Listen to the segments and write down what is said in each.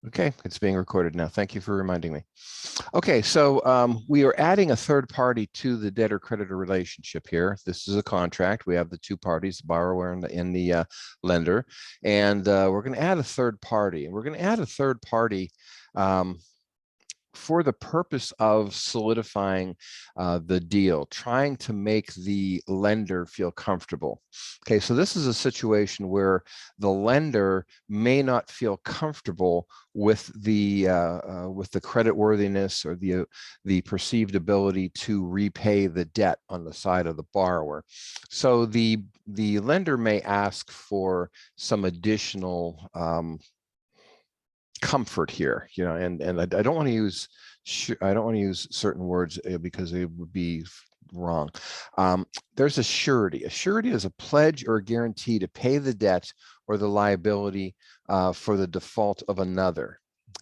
Okay, it's being recorded now. Thank you for reminding me. Okay, so we are adding a third party to the debtor-creditor relationship here. This is a contract. We have the two parties, the borrower and the lender, and we're going to add a third party. And we're going to add a third party for the purpose of solidifying the deal, trying to make the lender feel comfortable. Okay, so this is a situation where the lender may not feel comfortable with the creditworthiness or the perceived ability to repay the debt on the side of the borrower. So the lender may ask for some additional comfort here, and I don't want to use certain words because it would be wrong. There's a surety. A surety is a pledge or a guarantee to pay the debt or the liability for the default of another.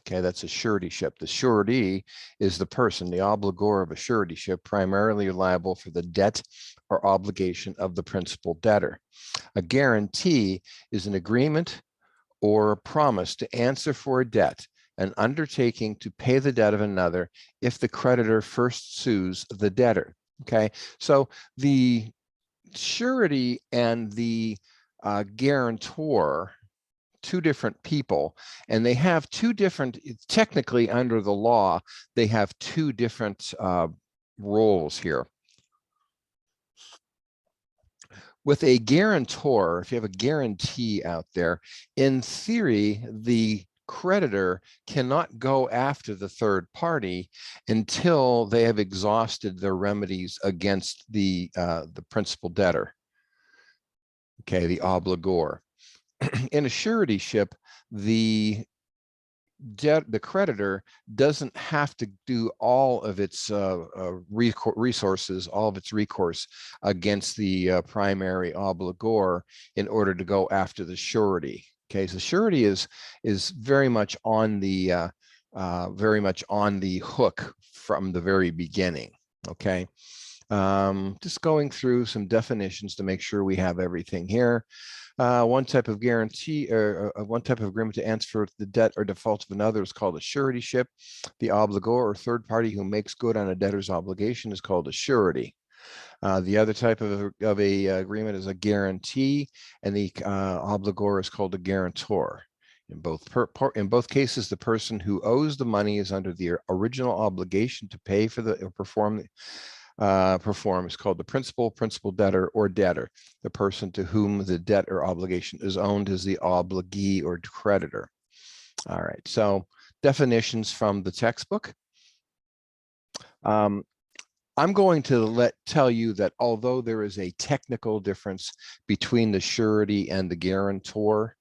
Okay, that's a suretyship. The surety is the person, the obligor of a suretyship, primarily liable for the debt or obligation of the principal debtor. A guarantee is an agreement or a promise to answer for a debt, an undertaking to pay the debt of another if the creditor first sues the debtor. Okay, so the surety and the guarantor, two different people, and they have two different, technically under the law, they have two different roles here. With a guarantor, if you have a guarantee out there, in theory, the creditor cannot go after the third party until they have exhausted their remedies against the principal debtor, okay, the obligor. In a suretyship, the creditor doesn't have to do all of its resources, all of its recourse against the primary obligor in order to go after the surety. Okay, so surety is very much on the hook from the very beginning. Okay, just going through some definitions to make sure we have everything here. One type of guarantee or one type of agreement to answer the debt or default of another is called a suretyship. The obligor or third party who makes good on a debtor's obligation is called a surety. The other type of a agreement is a guarantee, and the obligor is called a guarantor. In both cases, the person who owes the money is under the original obligation to pay for or perform is called the principal debtor, or debtor. The person to whom the debt or obligation is owed is the obligee or creditor. All right, so definitions from the textbook. I'm going to tell you that although there is a technical difference between the surety and the guarantor,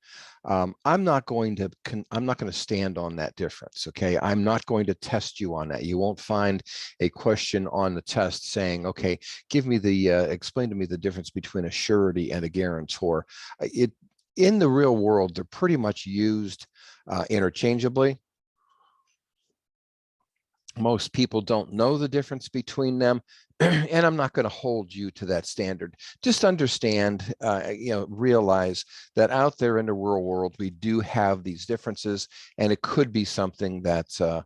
I'm not going to stand on that difference. Okay, I'm not going to test you on that. You won't find a question on the test saying, okay, give me the explain to me the difference between a surety and a guarantor. In the real world, they're pretty much used interchangeably. Most people don't know the difference between them, and I'm not going to hold you to that standard. Just understand, realize that out there in the real world, we do have these differences, and it could be something that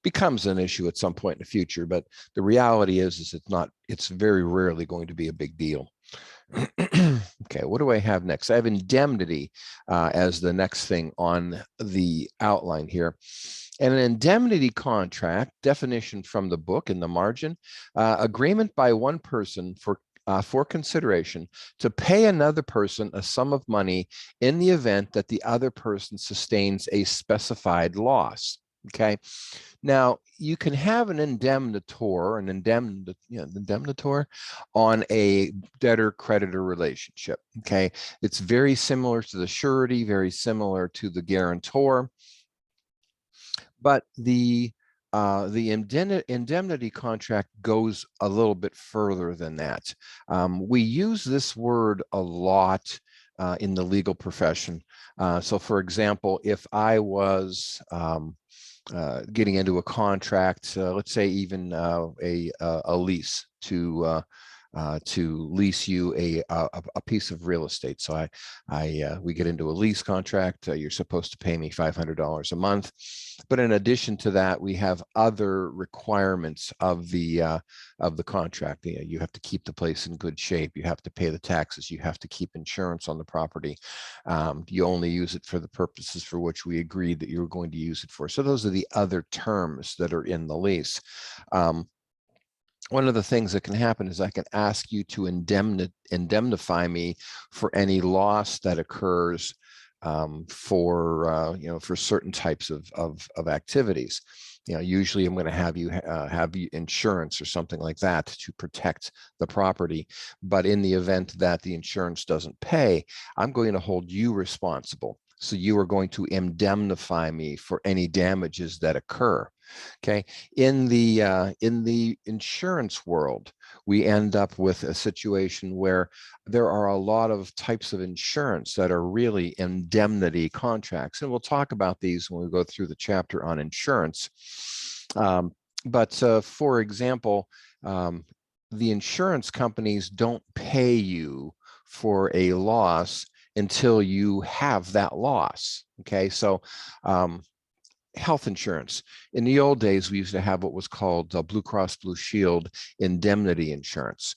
becomes an issue at some point in the future. But the reality is it's very rarely going to be a big deal. Okay, what do I have next? I have indemnity as the next thing on the outline here. And an indemnity contract, definition from the book in the margin, agreement by one person for consideration to pay another person a sum of money in the event that the other person sustains a specified loss. Okay, now you can have an indemnitor, on a debtor-creditor relationship. Okay, it's very similar to the surety, very similar to the guarantor, but the indemnity contract goes a little bit further than that. We use this word a lot in the legal profession. So, for example, if I was getting into a contract, let's say even a lease to to lease you a piece of real estate. So we get into a lease contract. You're supposed to pay me $500 a month, but in addition to that, we have other requirements of the contract. You have to keep the place in good shape. You have to pay the taxes. You have to keep insurance on the property. You only use it for the purposes for which we agreed that you were going to use it for. So those are the other terms that are in the lease. One of the things that can happen is I can ask you to indemnify me for any loss that occurs for certain types of activities. Usually I'm going to have you insurance or something like that to protect the property. But in the event that the insurance doesn't pay, I'm going to hold you responsible. So you are going to indemnify me for any damages that occur. Okay, in the insurance world, we end up with a situation where there are a lot of types of insurance that are really indemnity contracts, and we'll talk about these when we go through the chapter on insurance. But for example, the insurance companies don't pay you for a loss until you have that loss. Okay, so health insurance. In the old days, we used to have what was called Blue Cross Blue Shield indemnity insurance.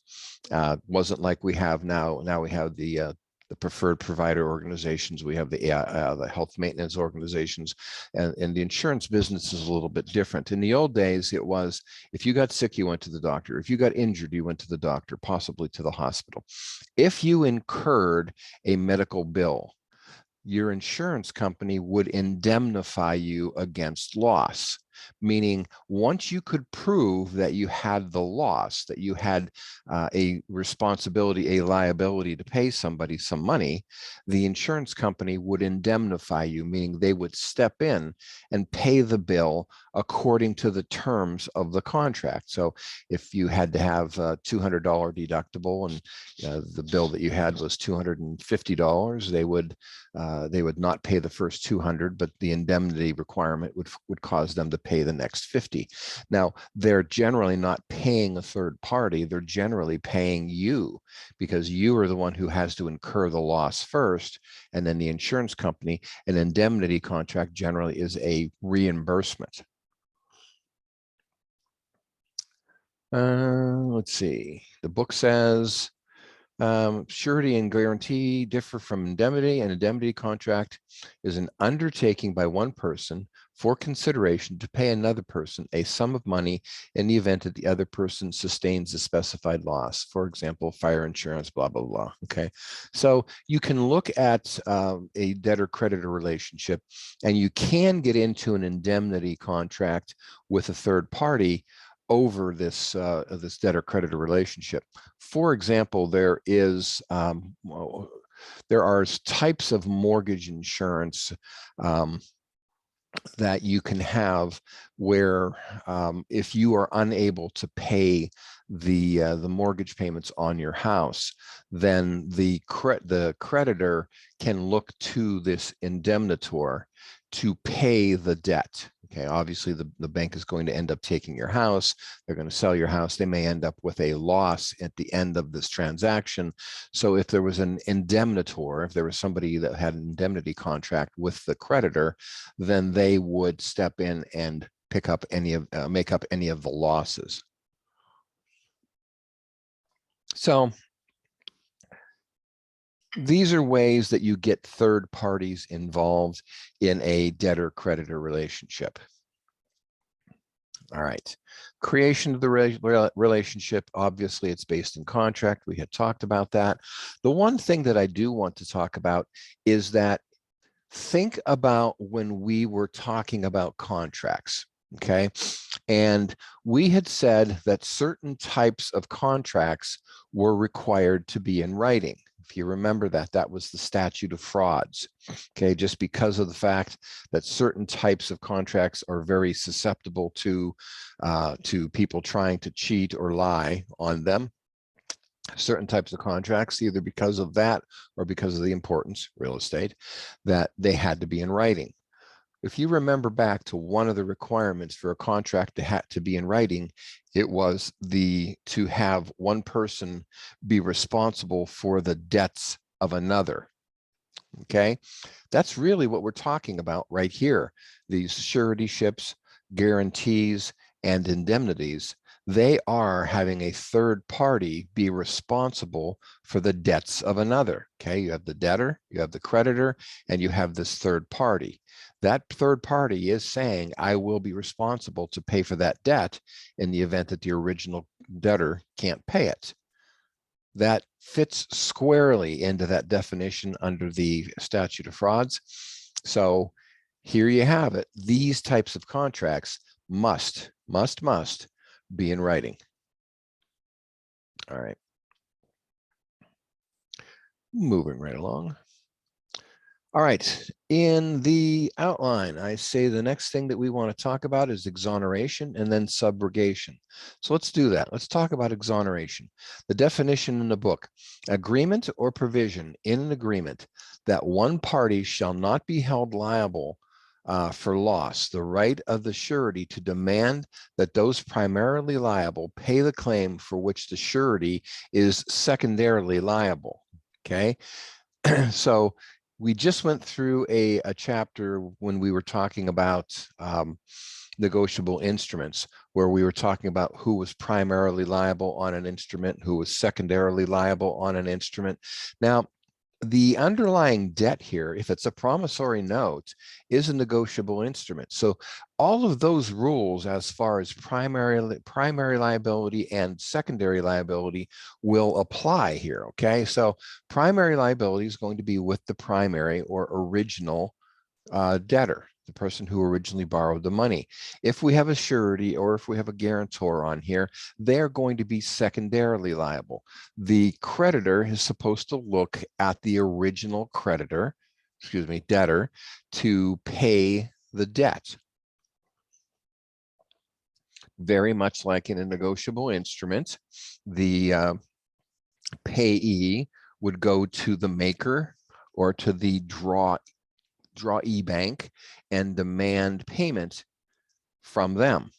Wasn't like we have now. Now we have the preferred provider organizations. We have the health maintenance organizations, and the insurance business is a little bit different. In the old days, it was if you got sick, you went to the doctor. If you got injured, you went to the doctor, possibly to the hospital. If you incurred a medical bill, your insurance company would indemnify you against loss, meaning once you could prove that you had the loss, that you had a responsibility, a liability to pay somebody some money, the insurance company would indemnify you, meaning they would step in and pay the bill according to the terms of the contract. So if you had to have a $200 deductible and the bill that you had was $250, they would not pay the first 200, but the indemnity requirement would cause them to pay the next 50. Now, they're generally not paying a third party. They're generally paying you because you are the one who has to incur the loss first, and then the insurance company. An indemnity contract generally is a reimbursement. Let's see. The book says, surety and guarantee differ from indemnity. An indemnity contract is an undertaking by one person for consideration to pay another person a sum of money in the event that the other person sustains a specified loss. For example, fire insurance, blah, blah, blah. Okay, so you can look at a debtor-creditor relationship, and you can get into an indemnity contract with a third party over this this debtor-creditor relationship. For example, there are types of mortgage insurance that you can have where if you are unable to pay the mortgage payments on your house, then the creditor can look to this indemnitor to pay the debt. Okay, obviously the bank is going to end up taking your house. They're going to sell your house. They may end up with a loss at the end of this transaction. So if there was an indemnitor, if there was somebody that had an indemnity contract with the creditor, then they would step in and pick up make up any of the losses. So these are ways that you get third parties involved in a debtor-creditor relationship. All right, creation of the relationship, obviously it's based in contract. We had talked about that. The one thing that I do want to talk about is that think about when we were talking about contracts, okay? And we had said that certain types of contracts were required to be in writing. If you remember that, that was the statute of frauds, okay? Just because of the fact that certain types of contracts are very susceptible to people trying to cheat or lie on them. Certain types of contracts, either because of that or because of the importance, real estate, that they had to be in writing. if you remember back to one of the requirements for a contract to be in writing, it was to have one person be responsible for the debts of another. Okay, that's really what we're talking about right here. These suretyships, guarantees, and indemnities, they are having a third party be responsible for the debts of another. Okay, you have the debtor, you have the creditor, and you have this third party. That third party is saying, I will be responsible to pay for that debt in the event that the original debtor can't pay it. That fits squarely into that definition under the statute of frauds. So here you have it. These types of contracts must be in writing. All right. Moving right along. All right, in the outline, I say the next thing that we want to talk about is exoneration and then subrogation. So let's do that. Let's talk about exoneration. The definition in the book: agreement or provision in an agreement that one party shall not be held liable for loss, the right of the surety to demand that those primarily liable pay the claim for which the surety is secondarily liable. Okay, so we just went through a chapter when we were talking about negotiable instruments, where we were talking about who was primarily liable on an instrument, who was secondarily liable on an instrument. Now, the underlying debt here, if it's a promissory note, is a negotiable instrument. So all of those rules as far as primary liability and secondary liability will apply here, okay? So primary liability is going to be with the primary or original debtor, the person who originally borrowed the money. If we have a surety or if we have a guarantor on here, they're going to be secondarily liable. The creditor is supposed to look at the original creditor, debtor, to pay the debt. Very much like in a negotiable instrument, the payee would go to the maker or to the drawee bank and demand payment from them.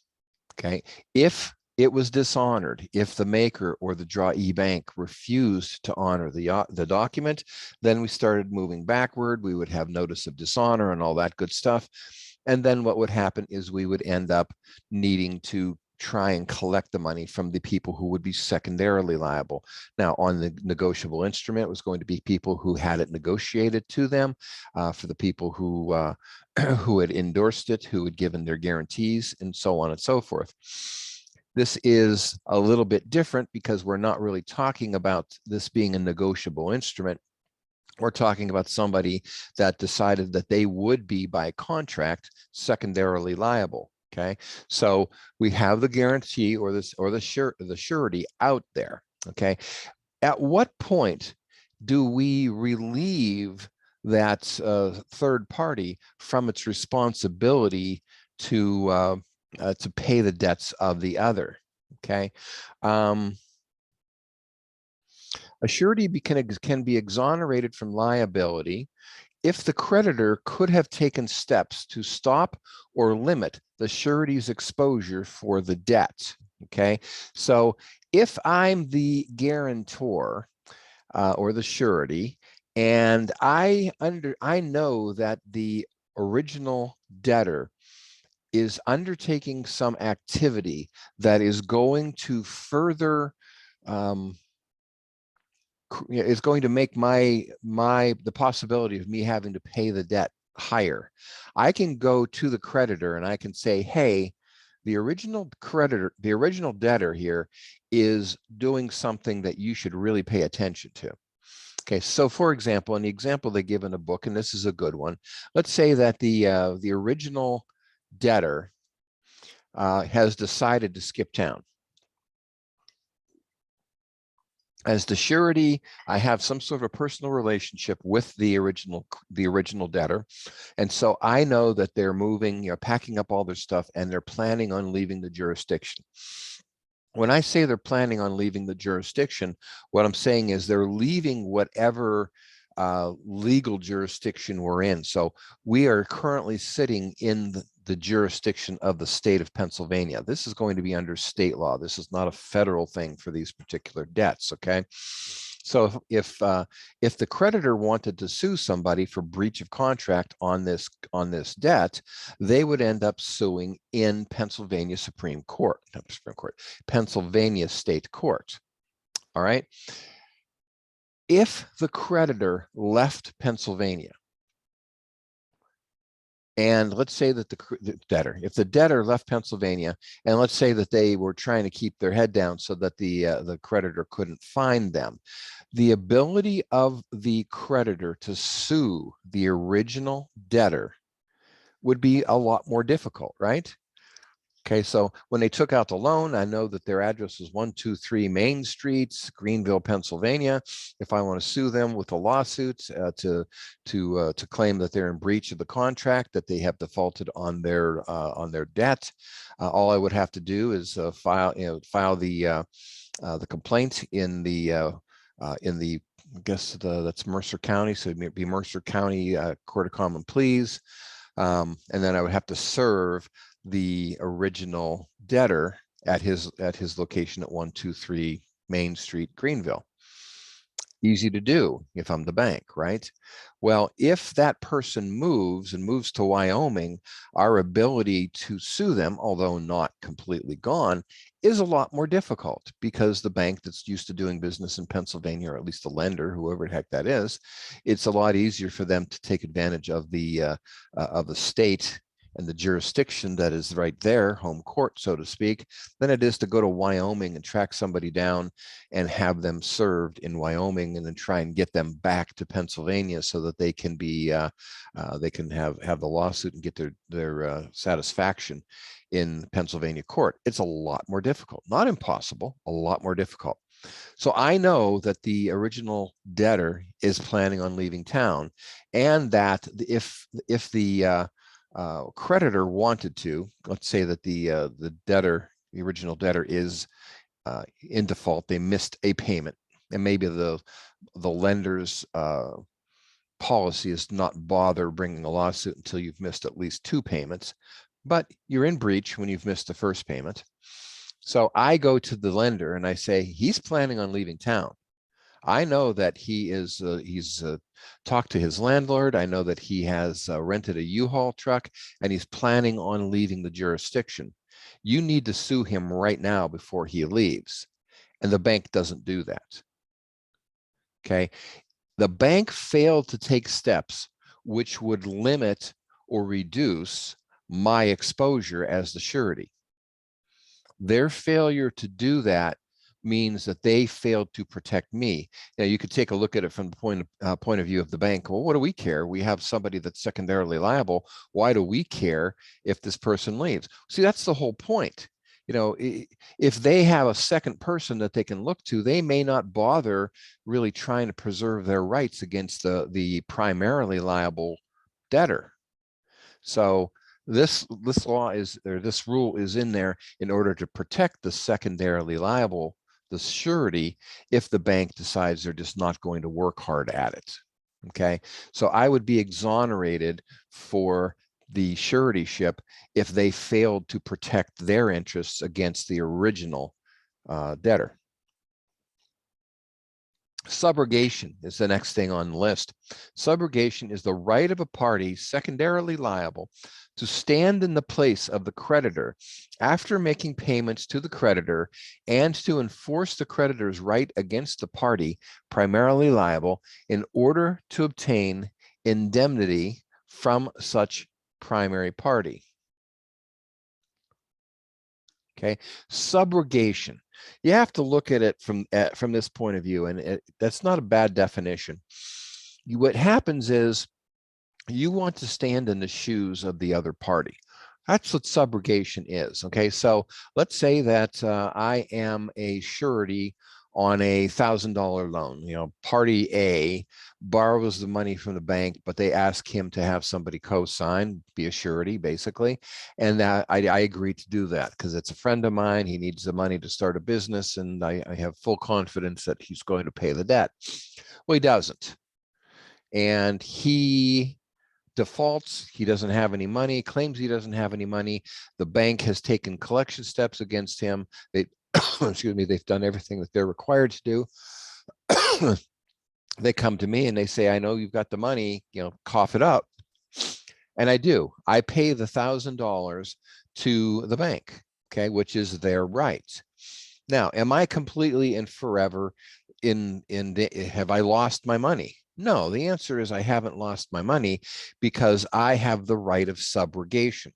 Okay, if it was dishonored, if the maker or the drawee bank refused to honor the document, then we started moving backward. We would have notice of dishonor and all that good stuff. And then what would happen is we would end up needing to try and collect the money from the people who would be secondarily liable. Now, on the negotiable instrument, it was going to be people who had it negotiated to them, for the people who who had endorsed it, who had given their guarantees, and so on and so forth. This is a little bit different because we're not really talking about this being a negotiable instrument. We're talking about somebody that decided that they would be, by contract, secondarily liable. Okay, so we have the guarantee or the surety out there. Okay, at what point do we relieve that third party from its responsibility to pay the debts of the other? Okay. A surety can be exonerated from liability if the creditor could have taken steps to stop or limit the surety's exposure for the debt. Okay, so if I'm the guarantor or the surety, and I know that the original debtor is undertaking some activity that is going to further is going to make the possibility of me having to pay the debt higher, I can go to the creditor and I can say, hey, the original creditor, the original debtor here is doing something that you should really pay attention to. Okay, so for example, in the example they give in the book, and this is a good one, let's say that the original debtor has decided to skip town. As the surety, I have some sort of a personal relationship with the original debtor, and so I know that they're moving, packing up all their stuff, and they're planning on leaving the jurisdiction. When I say they're planning on leaving the jurisdiction, what I'm saying is they're leaving whatever legal jurisdiction we're in. So we are currently sitting in the jurisdiction of the state of Pennsylvania. This is going to be under state law. This is not a federal thing for these particular debts, okay? So if the creditor wanted to sue somebody for breach of contract on this debt, they would end up suing in Pennsylvania Supreme Court, not Supreme Court, Pennsylvania State Court. All right. If the creditor left Pennsylvania, and let's say that the debtor, if the debtor left Pennsylvania, and let's say that they were trying to keep their head down so that the creditor couldn't find them, the ability of the creditor to sue the original debtor would be a lot more difficult, right? Okay, so when they took out the loan, I know that their address was 123 Main Street, Greenville, Pennsylvania. If I want to sue them with a lawsuit to claim that they're in breach of the contract, that they have defaulted on their debt, all I would have to do is file the complaint in the I guess that's Mercer County, so it may be Mercer County Court of Common Pleas, and then I would have to serve the original debtor at his location at 123 Main Street, Greenville. Easy to do if I'm the bank, right? Well, if that person moves to Wyoming, our ability to sue them, although not completely gone, is a lot more difficult, because the bank that's used to doing business in Pennsylvania, or at least the lender, whoever the heck that is, it's a lot easier for them to take advantage of the state and the jurisdiction that is right there, home court, so to speak, than it is to go to Wyoming and track somebody down and have them served in Wyoming, and then try and get them back to Pennsylvania so that they can be they can have the lawsuit and get their satisfaction in Pennsylvania court. It's a lot more difficult, not impossible, a lot more difficult. So I know that the original debtor is planning on leaving town, and that if the creditor wanted to, let's say that the original debtor is in default, they missed a payment, and maybe the lender's policy is not bother bringing a lawsuit until you've missed at least 2 payments, but you're in breach when you've missed the first payment. So I go to the lender and I say, he's planning on leaving town. I know that he's talked to his landlord. I know that he has rented a U-Haul truck, and he's planning on leaving the jurisdiction. You need to sue him right now before he leaves. And the bank doesn't do that. Okay. The bank failed to take steps which would limit or reduce my exposure as the surety. Their failure to do that means that they failed to protect me. Now, you could take a look at it from the point of view of the bank. Well, what do we care? We have somebody that's secondarily liable. Why do we care if this person leaves? See, that's the whole point. You know, if they have a second person that they can look to, they may not bother really trying to preserve their rights against the primarily liable debtor. So this law is, or this rule is in there in order to protect the secondarily liable, the surety, if the bank decides they're just not going to work hard at it. Okay, so I would be exonerated for the suretyship if they failed to protect their interests against the original debtor. Subrogation is the next thing on the list. Subrogation is the right of a party secondarily liable to stand in the place of the creditor after making payments to the creditor, and to enforce the creditor's right against the party primarily liable in order to obtain indemnity from such primary party. Okay, subrogation. You have to look at it from this point of view, and that's not a bad definition. What happens is you want to stand in the shoes of the other party. That's what subrogation is. Okay, so let's say that I am a surety on a $1,000 loan. You know, party A borrows the money from the bank, but they ask him to have somebody co-sign, be a surety, basically. And I agree to do that because it's a friend of mine. He needs the money to start a business, and I have full confidence that he's going to pay the debt. Well, he doesn't. and he defaults. He doesn't have any money, claims he doesn't have any money. The bank has taken collection steps against him. They, excuse me, they've done everything that they're required to do. They come to me and they say, I know you've got the money, cough it up. And I do. I pay the $1,000 to the bank, okay, which is their right. Now, am I completely and forever have I lost my money? No, the answer is I haven't lost my money because I have the right of subrogation.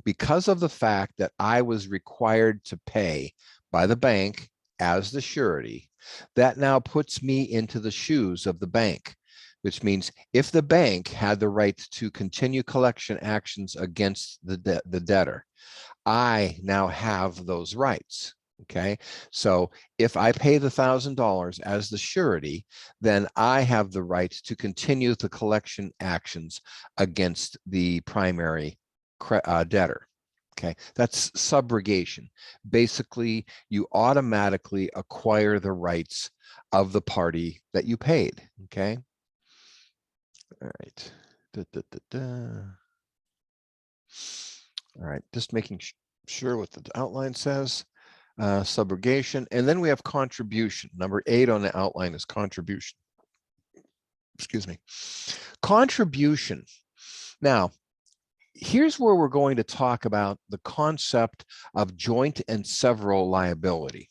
Because of the fact that I was required to pay by the bank as the surety, that now puts me into the shoes of the bank, which means if the bank had the right to continue collection actions against the debtor, I now have those rights. Okay, so if I pay the $1,000 as the surety, then I have the right to continue the collection actions against the primary debtor. Okay, that's subrogation. Basically, you automatically acquire the rights of the party that you paid. Okay. All right. Da, da, da, da. All right, just making sure what the outline says. Subrogation, and then we have contribution. Number 8 on the outline is contribution. Excuse me. Contribution. Now, here's where we're going to talk about the concept of joint and several liability.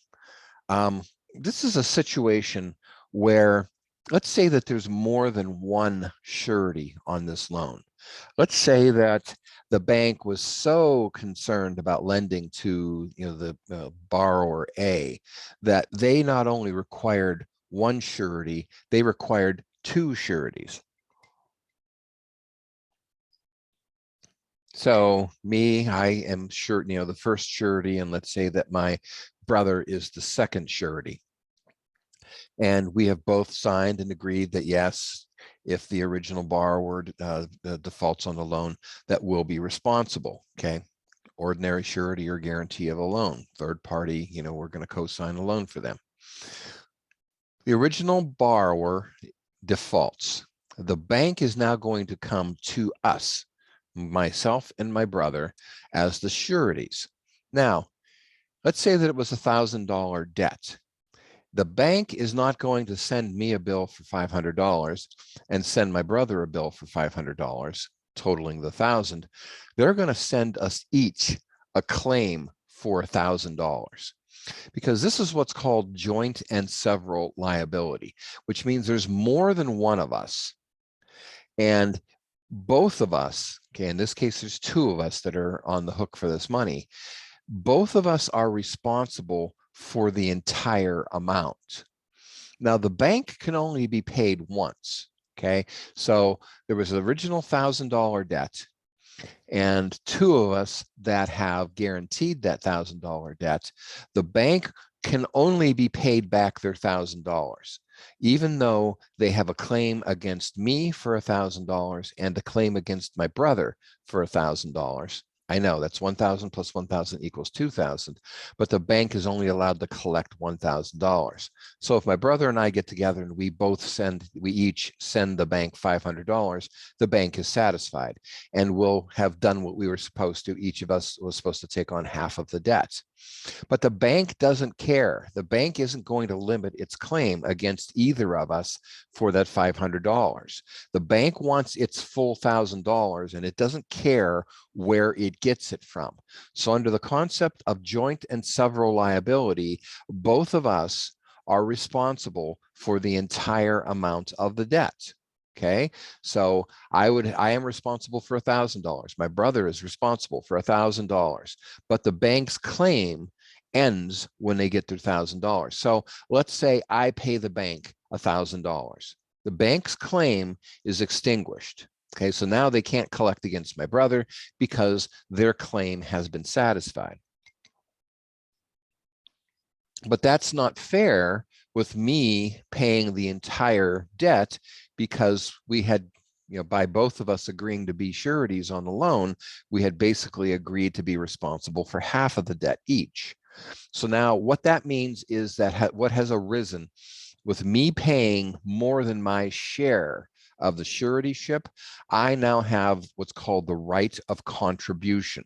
This is a situation where, let's say that there's more than one surety on this loan. Let's say that the bank was so concerned about lending to the borrower A that they not only required one surety, they required 2 sureties. So me, I am sure, the first surety, and let's say that my brother is the second surety. And we have both signed and agreed that yes, if the original borrower defaults on the loan, that will be responsible. Okay. Ordinary surety or guarantee of a loan. Third party, we're going to co-sign a loan for them. The original borrower defaults. The bank is now going to come to us, myself and my brother, as the sureties. Now, let's say that it was $1,000 debt. The bank is not going to send me a bill for $500 and send my brother a bill for $500, totaling the $1,000. They're going to send us each a claim for $1,000, because this is what's called joint and several liability, which means there's more than one of us. And both of us, okay, in this case, there's 2 of us that are on the hook for this money. Both of us are responsible for the entire amount. Now, the bank can only be paid once, okay? So there was an original $1,000 debt, and 2 of us that have guaranteed that $1,000 debt. The bank can only be paid back their $1,000, even though they have a claim against me for $1,000 and a claim against my brother for $1,000. I know that's 1,000 plus 1,000 equals 2,000, but the bank is only allowed to collect $1,000. So if my brother and I get together and we each send the bank $500, the bank is satisfied and we'll have done what we were supposed to. Each of us was supposed to take on half of the debt. But the bank doesn't care. The bank isn't going to limit its claim against either of us for that $500. The bank wants its full $1,000 and it doesn't care where it gets it from. So under the concept of joint and several liability, both of us are responsible for the entire amount of the debt. Okay, so I am responsible for $1,000. My brother is responsible for $1,000, but the bank's claim ends when they get their $1,000. So let's say I pay the bank $1,000. The bank's claim is extinguished. Okay, so now they can't collect against my brother because their claim has been satisfied. But that's not fair with me paying the entire debt, because we had, by both of us agreeing to be sureties on the loan, we had basically agreed to be responsible for half of the debt each. So now what that means is that what has arisen with me paying more than my share of the suretyship, I now have what's called the right of contribution.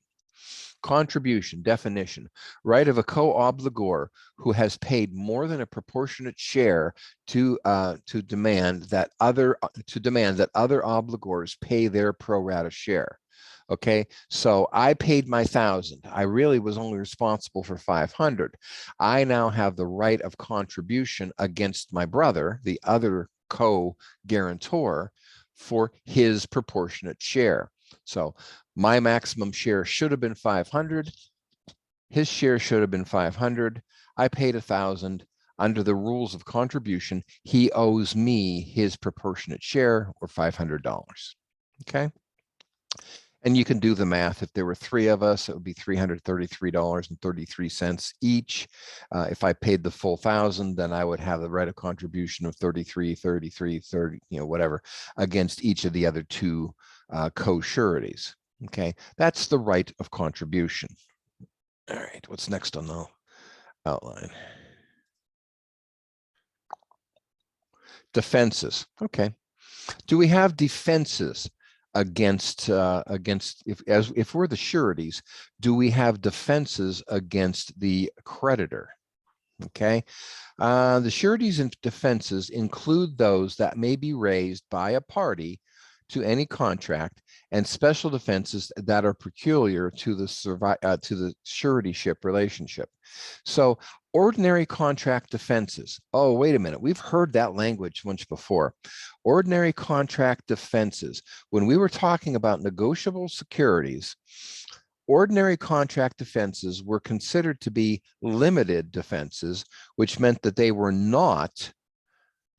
Contribution definition: right of a co-obligor who has paid more than a proportionate share to demand that other obligors pay their pro rata share. Okay, so I paid my 1,000. I really was only responsible for 500. I now have the right of contribution against my brother, the other co-guarantor, for his proportionate share. So my maximum share should have been 500. His share should have been 500. I paid 1,000. Under the rules of contribution, he owes me his proportionate share, or $500. Okay. And you can do the math. If there were 3 of us, it would be $333.33 each. If I paid the full 1,000, then I would have the right of contribution of 33, 33, 30, whatever, against each of the other 2 co-sureties. Okay, that's the right of contribution. All right, what's next on the outline? Defenses. Okay. Do we have defenses against if we're the sureties? Do we have defenses against the creditor? Okay. The sureties and defenses include those that may be raised by a party to any contract, and special defenses that are peculiar to the suretyship relationship. So ordinary contract defenses. Oh, wait a minute. We've heard that language once before. Ordinary contract defenses. When we were talking about negotiable securities, ordinary contract defenses were considered to be limited defenses, which meant that they were not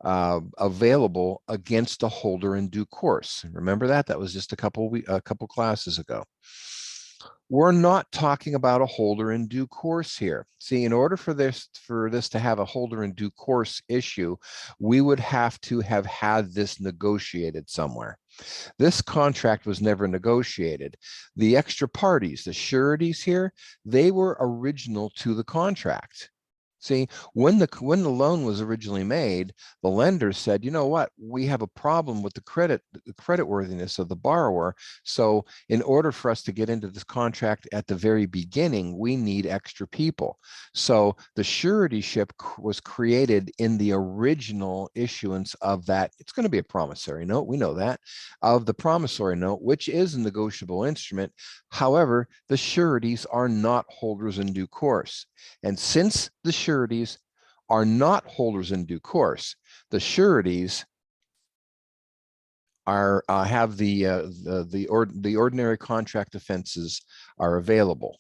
available against a holder in due course. Remember that? That was just a couple classes ago. We're not talking about a holder in due course here. See, in order for this to have a holder in due course issue, we would have to have had this negotiated somewhere. This contract was never negotiated. The extra parties, the sureties here, they were original to the contract. See, when the loan was originally made, the lender said, you know what, we have a problem with the creditworthiness of the borrower. So in order for us to get into this contract at the very beginning, we need extra people. So the suretyship was created in the original issuance of that. It's going to be a promissory note. We know that, of the promissory note, which is a negotiable instrument. However, the sureties are not holders in due course. And since the sureties are not holders in due course, the sureties are have the ordinary contract defenses are available.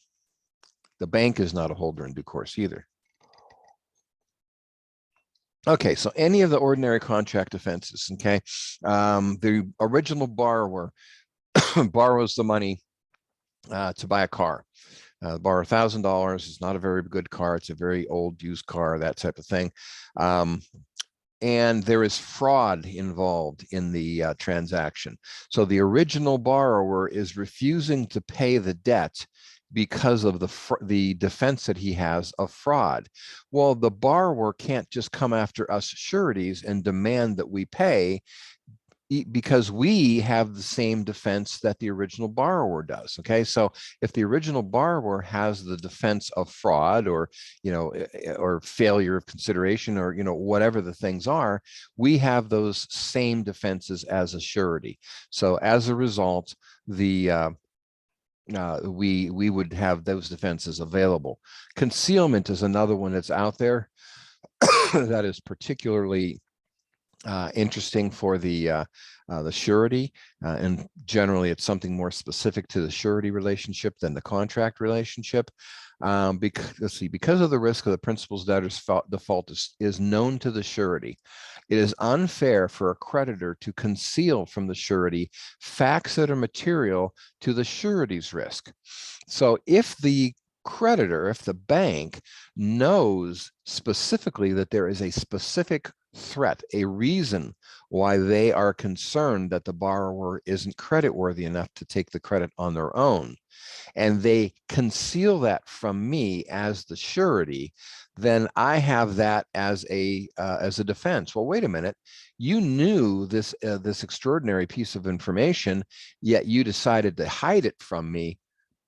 The bank is not a holder in due course either. Okay, so any of the ordinary contract defenses. Okay, the original borrower borrows the money to buy a car. Borrow $1,000. It's not a very good car. It's a very old used car, that type of thing. And there is fraud involved in the transaction. So the original borrower is refusing to pay the debt because of the defense that he has of fraud. Well, the borrower can't just come after us sureties and demand that we pay, because we have the same defense that the original borrower does. Okay, so if the original borrower has the defense of fraud, or or failure of consideration, or whatever the things are, we have those same defenses as a surety. So as a result, we would have those defenses available. Concealment is another one that's out there that is particularly interesting for the surety, and generally it's something more specific to the surety relationship than the contract relationship. Because of the risk of the principal's debtor's default is known to the surety, it is unfair for a creditor to conceal from the surety facts that are material to the surety's risk. So if the creditor, if the bank knows specifically that there is a specific threat, a reason why they are concerned that the borrower isn't creditworthy enough to take the credit on their own, and they conceal that from me as the surety, then I have that as a defense. Well, wait a minute, you knew this this extraordinary piece of information, yet you decided to hide it from me.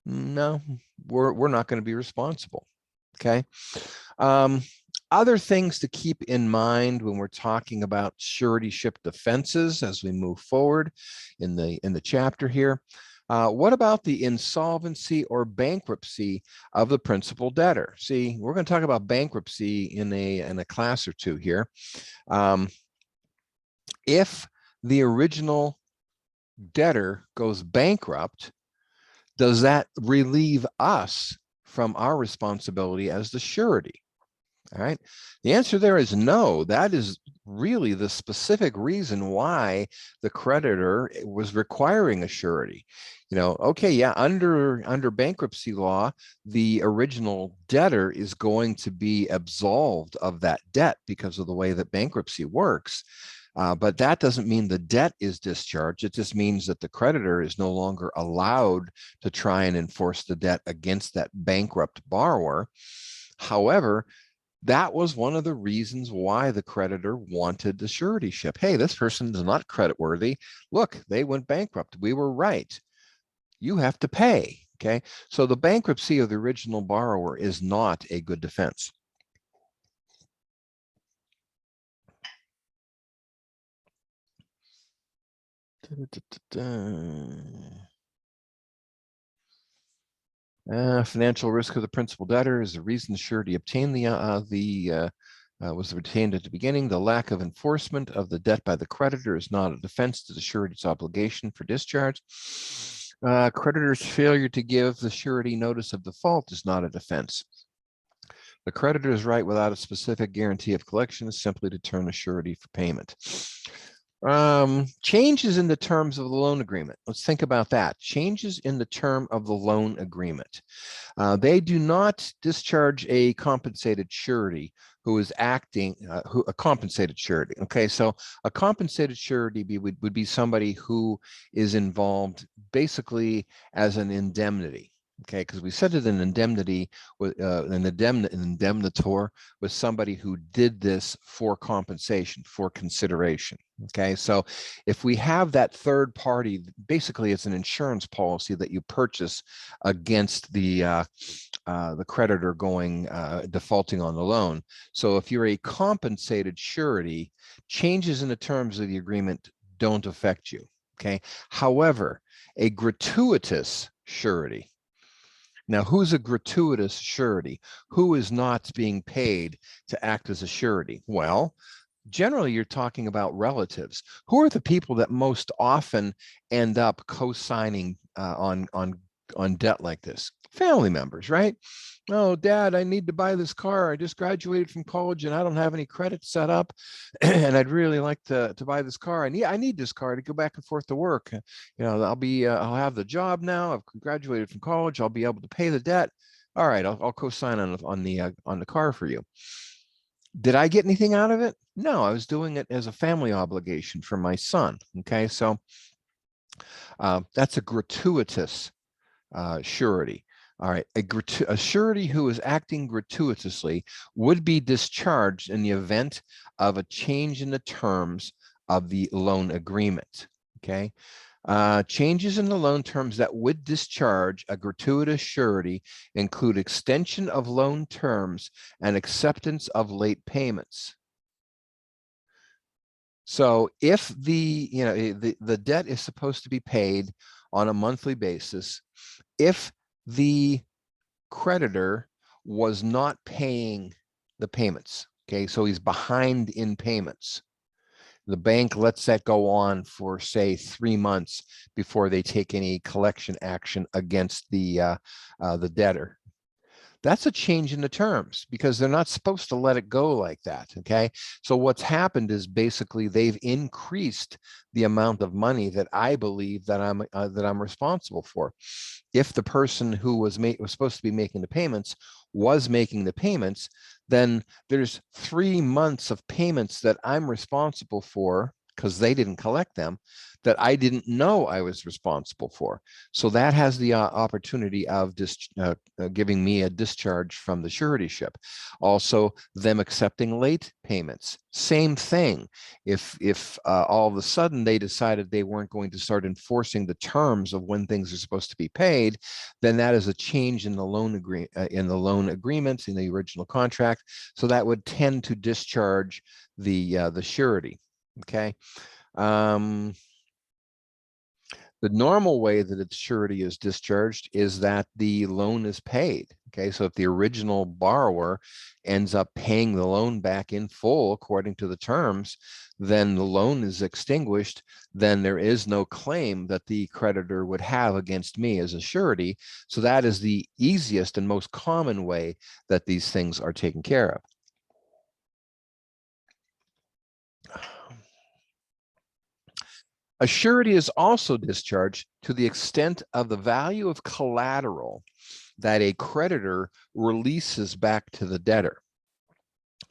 No, we're not going to be responsible. Okay. Other things to keep in mind when we're talking about suretyship defenses as we move forward in the chapter here. What about the insolvency or bankruptcy of the principal debtor? See, we're going to talk about bankruptcy in a class or two here. If the original debtor goes bankrupt, does that relieve us from our responsibility as the surety? All right. The answer there is no. That is really the specific reason why the creditor was requiring a surety. You know, okay, yeah, under bankruptcy law, the original debtor is going to be absolved of that debt because of the way that bankruptcy works. But that doesn't mean the debt is discharged. It just means that the creditor is no longer allowed to try and enforce the debt against that bankrupt borrower. However, that was one of the reasons why the creditor wanted the suretyship. Hey, this person is not creditworthy. Look, they went bankrupt. We were right. You have to pay. Okay. So the bankruptcy of the original borrower is not a good defense. Financial risk of the principal debtor is the reason the surety obtained was retained at the beginning. The lack of enforcement of the debt by the creditor is not a defense to the surety's obligation for discharge. Creditor's failure to give the surety notice of default is not a defense. The creditor's right without a specific guarantee of collection is simply to turn the surety for payment. Changes in the terms of the loan agreement. Let's think about that. Changes in the term of the loan agreement. They do not discharge a compensated surety who is acting, a compensated surety. Okay, so a compensated surety would be somebody who is involved basically as an indemnity. Okay, because we said that an indemnity, an indemnitor was somebody who did this for compensation, for consideration. Okay, so if we have that third party, basically it's an insurance policy that you purchase against the creditor going defaulting on the loan. So if you're a compensated surety, changes in the terms of the agreement don't affect you. Okay, however, a gratuitous surety. Now, who's a gratuitous surety? Who is not being paid to act as a surety? Well, generally you're talking about relatives. Who are the people that most often end up co-signing on debt like this? Family members, right? Oh, Dad, I need to buy this car. I just graduated from college and I don't have any credit set up, and I'd really like to buy this car. I need this car to go back and forth to work. You know, I'll have the job now. I've graduated from college. I'll be able to pay the debt. All right, I'll co-sign on the car for you. Did I get anything out of it? No, I was doing it as a family obligation for my son. Okay, so that's a gratuitous surety. All right, a surety who is acting gratuitously would be discharged in the event of a change in the terms of the loan agreement. Okay, changes in the loan terms that would discharge a gratuitous surety include extension of loan terms and acceptance of late payments. So if the debt is supposed to be paid on a monthly basis, if the creditor was not paying the payments, okay, so he's behind in payments, the bank lets that go on for, say, 3 months before they take any collection action against the debtor. That's a change in the terms because they're not supposed to let it go like that. Okay. So what's happened is basically they've increased the amount of money that I believe that I'm responsible for. If the person who was supposed to be making the payments was making the payments, then there's 3 months of payments that I'm responsible for because they didn't collect them, that I didn't know I was responsible for. So that has the opportunity of giving me a discharge from the suretyship. Also, them accepting late payments, same thing. If all of a sudden they decided they weren't going to start enforcing the terms of when things are supposed to be paid, then that is a change in the loan agreements in the original contract. So that would tend to discharge the surety. Okay. The normal way that its surety is discharged is that the loan is paid. Okay, so if the original borrower ends up paying the loan back in full according to the terms, then the loan is extinguished. Then there is no claim that the creditor would have against me as a surety. So that is the easiest and most common way that these things are taken care of. A surety is also discharged to the extent of the value of collateral that a creditor releases back to the debtor.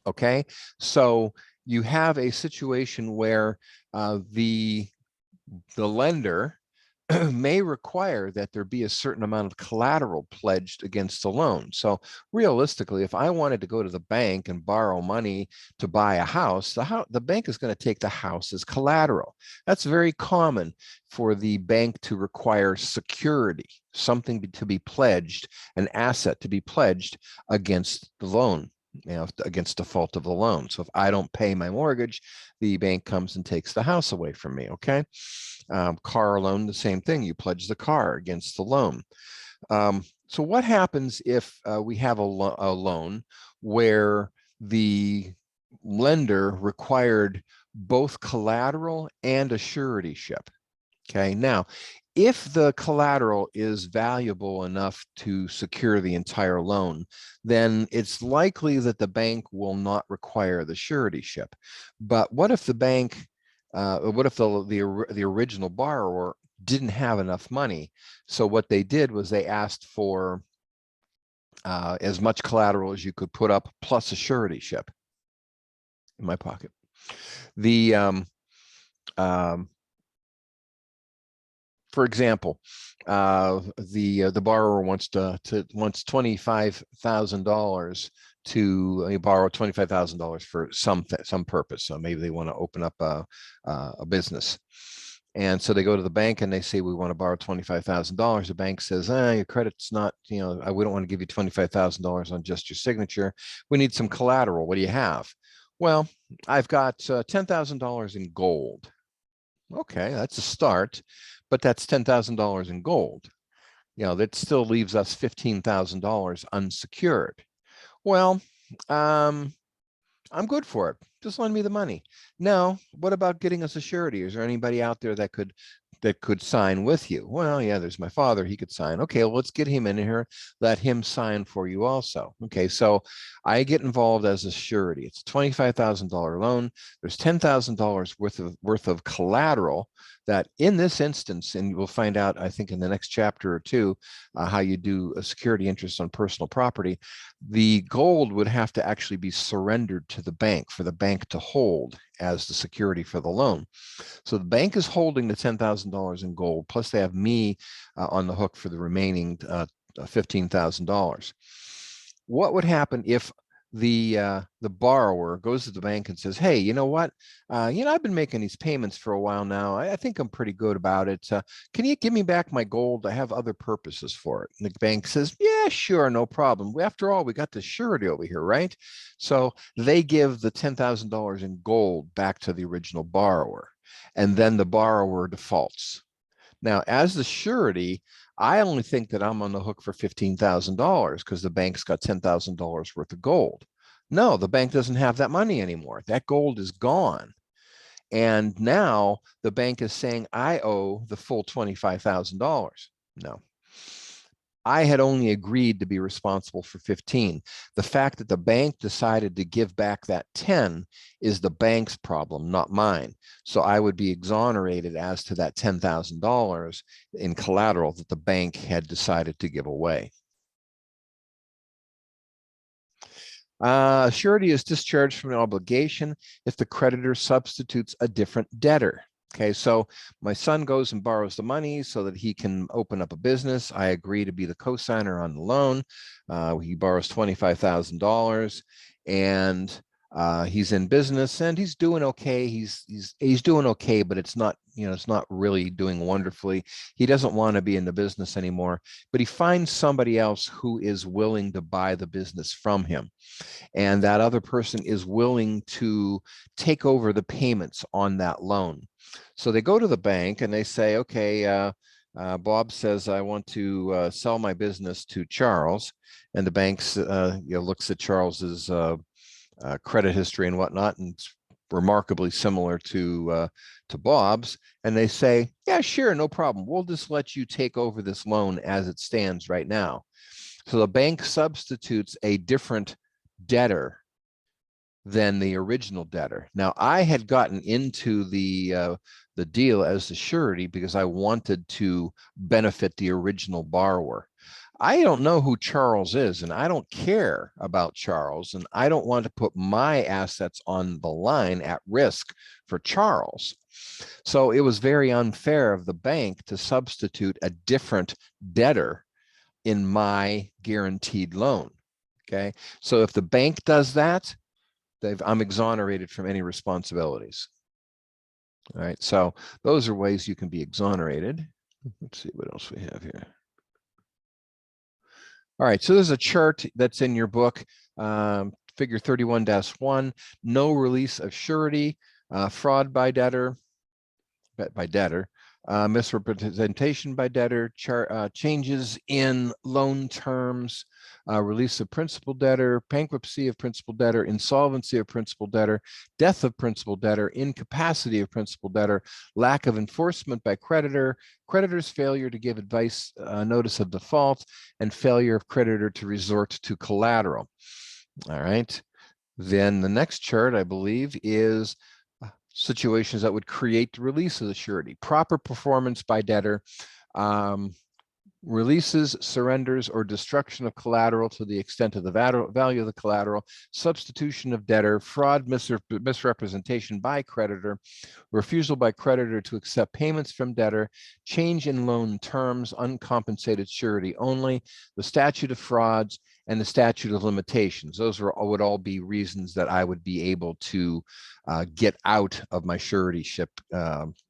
Okay, so you have a situation where the lender may require that there be a certain amount of collateral pledged against the loan. So realistically, if I wanted to go to the bank and borrow money to buy a house, the bank is going to take the house as collateral. That's very common for the bank to require security, something to be pledged, an asset to be pledged against the loan, against default of the loan. So if I don't pay my mortgage, the bank comes and takes the house away from me. Okay. Car loan, the same thing. You pledge the car against the loan. So what happens if we have a loan where the lender required both collateral and a suretyship? Okay, now, if the collateral is valuable enough to secure the entire loan, then it's likely that the bank will not require the suretyship. But what if the bank, what if the original borrower didn't have enough money? So what they did was they asked for as much collateral as you could put up plus a suretyship. In my pocket. The for example, the borrower wants $25,000 to borrow $25,000 for some purpose. So maybe they want to open up a business. And so they go to the bank and they say, we want to borrow $25,000. The bank says, your credit's not, we don't want to give you $25,000 on just your signature. We need some collateral. What do you have? Well, I've got $10,000 in gold. Okay, that's a start, but that's $10,000 in gold. That still leaves us $15,000 unsecured. Well, I'm good for it. Just lend me the money. Now, what about getting us a surety? Is there anybody out there that could sign with you? Well, yeah, there's my father. He could sign. Okay, well, let's get him in here. Let him sign for you also. Okay, so I get involved as a surety. It's a $25,000 loan. There's $10,000 worth of collateral that in this instance, and we'll find out, I think in the next chapter or two, how you do a security interest on personal property, the gold would have to actually be surrendered to the bank for the bank to hold as the security for the loan. So the bank is holding the $10,000 in gold, plus they have me on the hook for the remaining $15,000. What would happen if the borrower goes to the bank and says, hey, you know what? I've been making these payments for a while now. I think I'm pretty good about it. Can you give me back my gold? I have other purposes for it. And the bank says, yeah, sure, no problem. After all, we got the surety over here, right? So they give the $10,000 in gold back to the original borrower, and then the borrower defaults. Now, as the surety, I only think that I'm on the hook for $15,000 because the bank's got $10,000 worth of gold. No, the bank doesn't have that money anymore. That gold is gone. And now the bank is saying I owe the full $25,000. No. I had only agreed to be responsible for 15. The fact that the bank decided to give back that 10 is the bank's problem, not mine. So I would be exonerated as to that $10,000 in collateral that the bank had decided to give away. Surety is discharged from an obligation if the creditor substitutes a different debtor. Okay, so my son goes and borrows the money so that he can open up a business. I agree to be the co-signer on the loan. He borrows $25,000 and he's in business and he's doing okay. He's doing okay, but it's not, it's not really doing wonderfully. He doesn't want to be in the business anymore, but he finds somebody else who is willing to buy the business from him. And that other person is willing to take over the payments on that loan. So they go to the bank and they say, okay, Bob says, I want to sell my business to Charles. And the bank looks at Charles's credit history and whatnot, and it's remarkably similar to Bob's. And they say, yeah, sure, no problem. We'll just let you take over this loan as it stands right now. So the bank substitutes a different debtor than the original debtor. Now, I had gotten into the deal as the surety because I wanted to benefit the original borrower. I don't know who Charles is, and I don't care about Charles, and I don't want to put my assets on the line at risk for Charles. So it was very unfair of the bank to substitute a different debtor in my guaranteed loan. Okay, so if the bank does that, I'm exonerated from any responsibilities. All right, so those are ways you can be exonerated. Let's see what else we have here. All right, so there's a chart that's in your book, figure 31-1, no release of surety, fraud by debtor, misrepresentation by debtor, changes in loan terms, release of principal debtor, bankruptcy of principal debtor, insolvency of principal debtor, death of principal debtor, incapacity of principal debtor, lack of enforcement by creditor, creditor's failure to give advice, notice of default, and failure of creditor to resort to collateral. All right. Then the next chart, I believe, is situations that would create the release of the surety. Proper performance by debtor, releases, surrenders, or destruction of collateral to the extent of the value of the collateral, substitution of debtor, fraud, misrepresentation by creditor, refusal by creditor to accept payments from debtor, change in loan terms, uncompensated surety only, the statute of frauds, and the statute of limitations. Those would all be reasons that I would be able to get out of my suretyship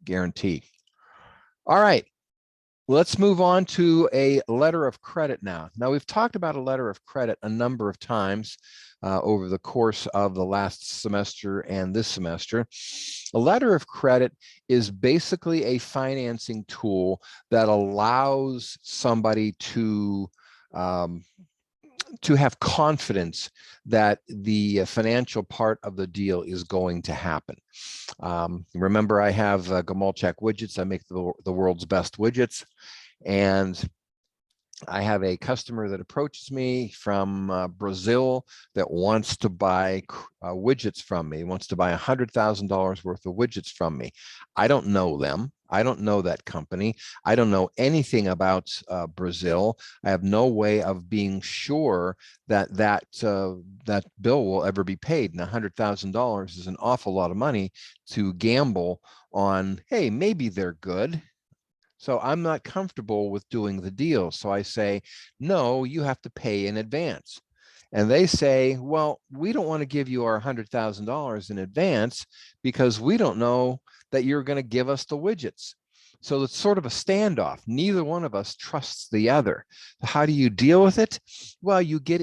guarantee. All right. Let's move on to a letter of credit now. Now, we've talked about a letter of credit a number of times over the course of the last semester and this semester. A letter of credit is basically a financing tool that allows somebody to have confidence that the financial part of the deal is going to happen. Remember, I have Gamalchak widgets. I make the world's best widgets. And I have a customer that approaches me from Brazil that wants to buy widgets from me, wants to buy $100,000 worth of widgets from me. I don't know them. I don't know that company. I don't know anything about Brazil. I have no way of being sure that that bill will ever be paid. And $100,000 is an awful lot of money to gamble on, hey, maybe they're good. So I'm not comfortable with doing the deal. So I say, no, you have to pay in advance. And they say, well, we don't want to give you our $100,000 in advance because we don't know that you're going to give us the widgets. So it's sort of a standoff. Neither one of us trusts the other. How do you deal with it? Well, you get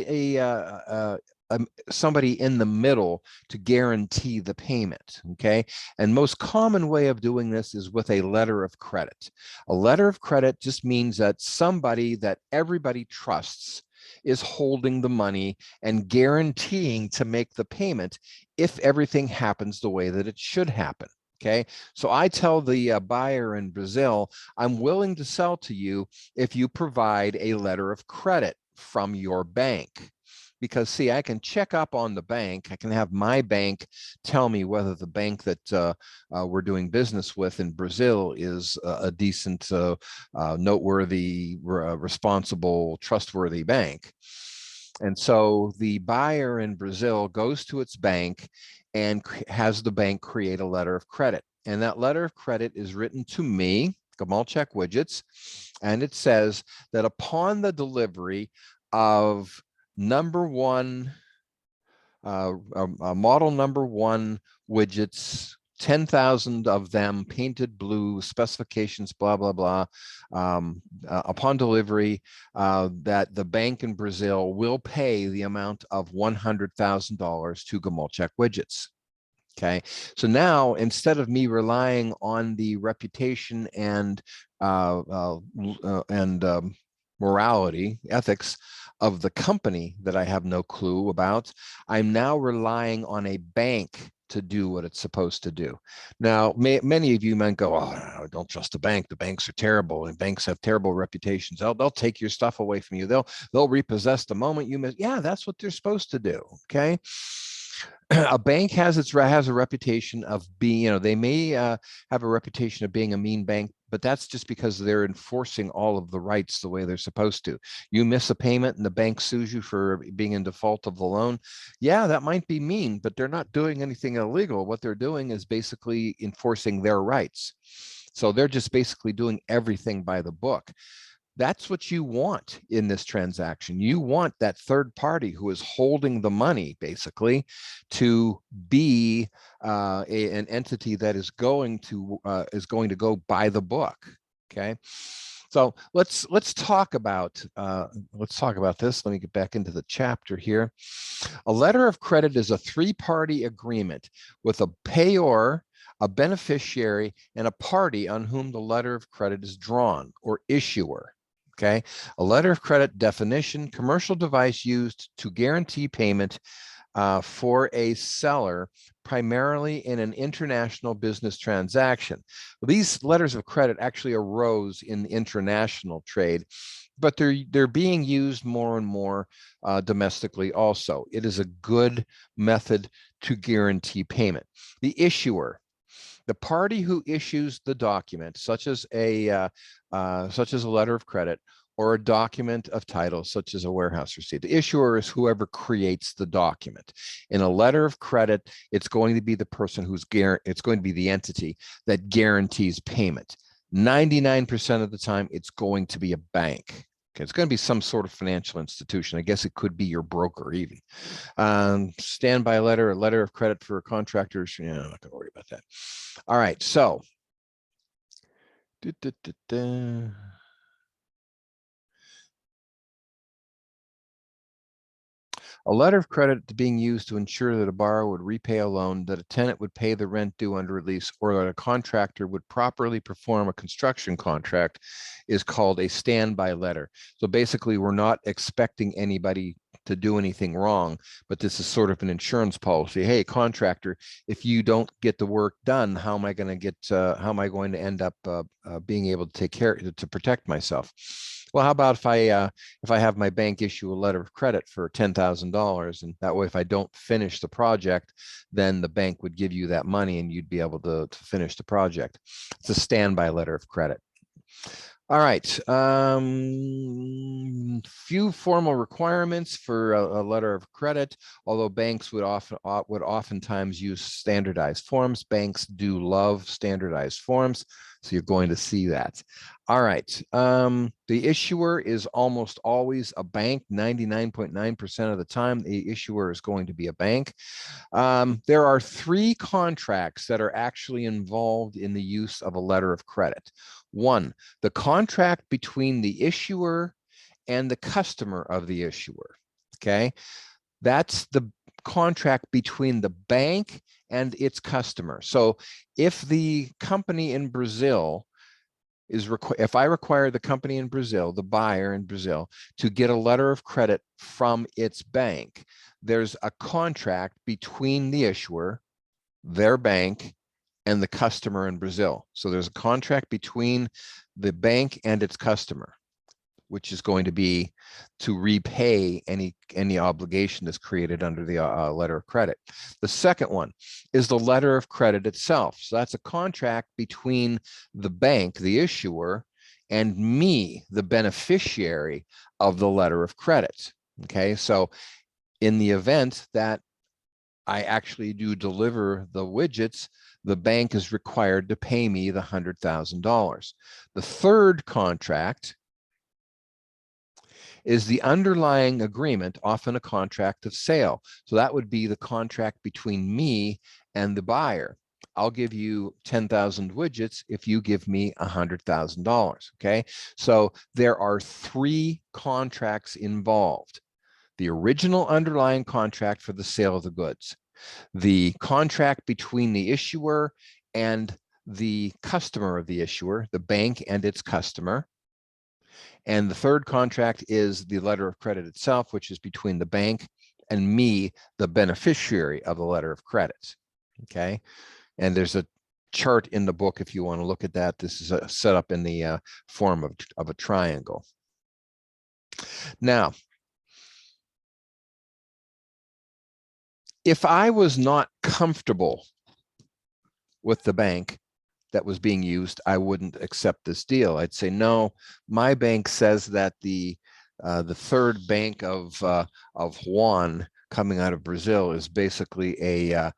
somebody in the middle to guarantee the payment, okay? And most common way of doing this is with a letter of credit. A letter of credit just means that somebody that everybody trusts is holding the money and guaranteeing to make the payment if everything happens the way that it should happen, Okay, so I tell the buyer in Brazil, I'm willing to sell to you if you provide a letter of credit from your bank. Because see, I can check up on the bank. I can have my bank tell me whether the bank that we're doing business with in Brazil is a decent, noteworthy, responsible, trustworthy bank. And so the buyer in Brazil goes to its bank and has the bank create a letter of credit. And that letter of credit is written to me, Gamalchek Widgets, and it says that upon the delivery of number one, model number one widgets, 10,000 of them painted blue, specifications, blah, blah, blah. Upon delivery, that the bank in Brazil will pay the amount of $100,000 to Gamalchek Widgets. Okay, so now instead of me relying on the reputation and morality, ethics of the company that I have no clue about, I'm now relying on a bank to do what it's supposed to do. Now, many of you might go, oh, don't trust the bank. The banks are terrible, and banks have terrible reputations. They'll take your stuff away from you. They'll repossess the moment you miss. Yeah, that's what they're supposed to do. Okay. A bank has a reputation of being, they may have a reputation of being a mean bank, but that's just because they're enforcing all of the rights the way they're supposed to. You miss a payment and the bank sues you for being in default of the loan. Yeah, that might be mean, but they're not doing anything illegal. What they're doing is basically enforcing their rights. So they're just basically doing everything by the book. That's what you want in this transaction. You want that third party who is holding the money, basically, to be an entity that is going to go by the book. Okay, so let's talk about this. Let me get back into the chapter here. A letter of credit is a three-party agreement with a payor, a beneficiary, and a party on whom the letter of credit is drawn, or issuer. Okay, a letter of credit definition: commercial device used to guarantee payment for a seller, primarily in an international business transaction. These letters of credit actually arose in international trade, but they're being used more and more domestically also. It is a good method to guarantee payment. The issuer, the party who issues the document, such as a letter of credit or a document of title, such as a warehouse receipt. The issuer is whoever creates the document. In a letter of credit, it's going to be the person it's going to be the entity that guarantees payment. 99% of the time, it's going to be a bank. Okay, it's going to be some sort of financial institution. I guess it could be your broker even. Standby letter, a letter of credit for contractors. Yeah, I'm not going to worry about that. All right, so. A letter of credit being used to ensure that a borrower would repay a loan, that a tenant would pay the rent due under a lease, or that a contractor would properly perform a construction contract is called a standby letter. So basically, we're not expecting anybody to do anything wrong, but this is sort of an insurance policy. Hey, contractor, if you don't get the work done, how am I going to end up being able to take care to protect myself? Well, how about if I have my bank issue a letter of credit for $10,000, and that way, if I don't finish the project, then the bank would give you that money and you'd be able to finish the project. It's a standby letter of credit. All right. Few formal requirements for a letter of credit, although banks would oftentimes use standardized forms. Banks do love standardized forms, so you're going to see that. All right. The issuer is almost always a bank. 99.9% of the time, the issuer is going to be a bank. There are three contracts that are actually involved in the use of a letter of credit. One, the contract between the issuer and the customer of the issuer. Okay, that's the contract between the bank and its customer. So if the company in Brazil if I require the company in Brazil, the buyer in Brazil, to get a letter of credit from its bank, there's a contract between the issuer, their bank, and the customer in Brazil. So there's a contract between the bank and its customer, which is going to be to repay any obligation that's created under the letter of credit. The second one is the letter of credit itself. So that's a contract between the bank, the issuer, and me, the beneficiary of the letter of credit. Okay, so in the event that I actually do deliver the widgets, the bank is required to pay me the $100,000. The third contract is the underlying agreement, often a contract of sale. So that would be the contract between me and the buyer. I'll give you 10,000 widgets if you give me $100,000. Okay, so there are three contracts involved: the original underlying contract for the sale of the goods, the contract between the issuer and the customer of the issuer, the bank and its customer, and the third contract is the letter of credit itself, which is between the bank and me, the beneficiary of the letter of credit. Okay, and there's a chart in the book if you want to look at that. This is set up in the form of a triangle. Now, if I was not comfortable with the bank that was being used, I wouldn't accept this deal. I'd say, no, my bank says that the third bank of Juan coming out of Brazil is basically a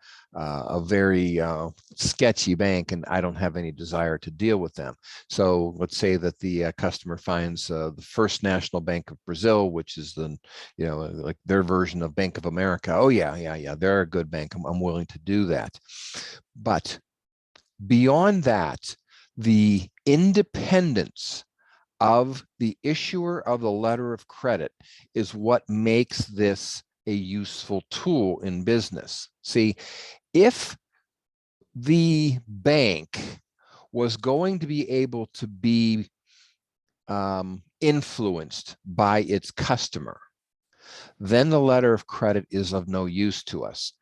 very sketchy bank, and I don't have any desire to deal with them. So let's say that the customer finds the First National Bank of Brazil, which is the, like their version of Bank of America. Oh yeah, they're a good bank. I'm willing to do that. But beyond that, the independence of the issuer of the letter of credit is what makes this a useful tool in business. See, if the bank was going to be able to be influenced by its customer, then the letter of credit is of no use to us.